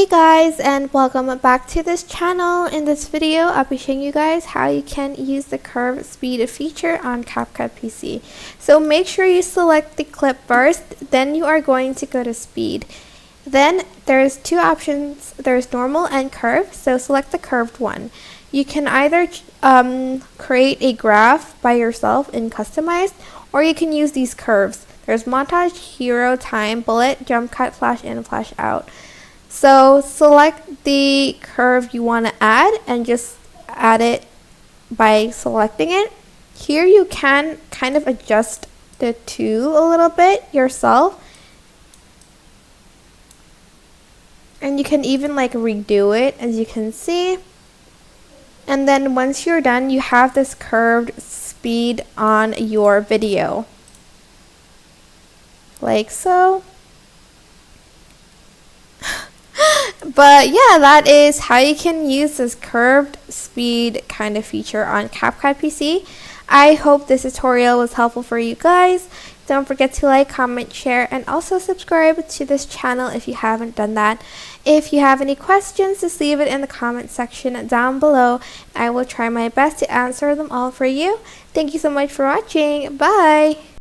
Hey guys, and welcome back to this channel. In this video, I'll be showing you guys how you can use the curve speed feature on CapCut PC. So make sure you select the clip first, then you are going to go to speed. Then there's two options, there's normal and curve, so select the curved one. You can either create a graph by yourself in customized, or you can use these curves. There's montage, hero, time, bullet, jump cut, flash in, flash out. So select the curve you want to add and just add it by selecting it. Here you can kind of adjust the two a little bit yourself. And you can even like redo it, as you can see. And then once you're done, you have this curved speed on your video. Like so. But yeah, that is how you can use this curved speed kind of feature on CapCut PC. I hope this tutorial was helpful for you guys. Don't forget to like, comment, share, and also subscribe to this channel if you haven't done that. If you have any questions, just leave it in the comment section down below. I will try my best to answer them all for you. Thank you so much for watching. Bye!